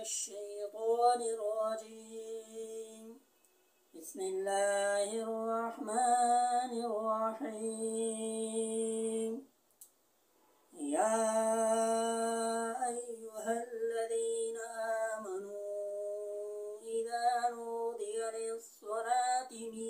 الشيطان الرجيم. بسم الله الرحمن الرحيم. يا أيها الذين آمنوا إذا نودي للصلاة من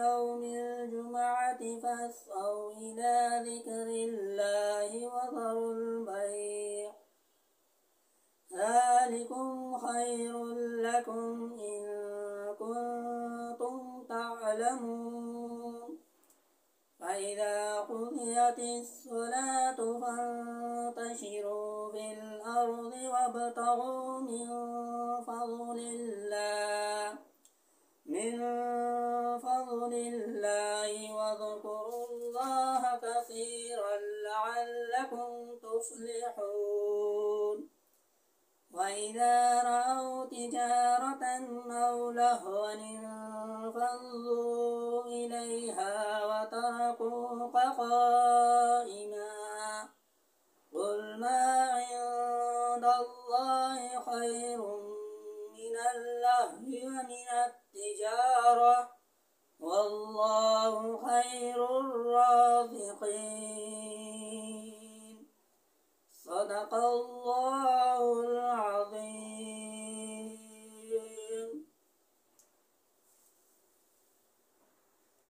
يوم الجمعة فاسعوا إلى ذكر الله وذروا البيع ذلكم خير لكم إن كنتم تعلمون. فإذا قضيت الصلاة فانتشروا في الأرض وابتغوا من فضل الله واذكروا الله كثيرا لعلكم تفلحون. وإذا رأوا تجارة أو لهوا انفضوا إليها وتركوك قائما. قل ما عند الله خير من اللهو ومن التجارة والله خير الرازقين. صدق الله.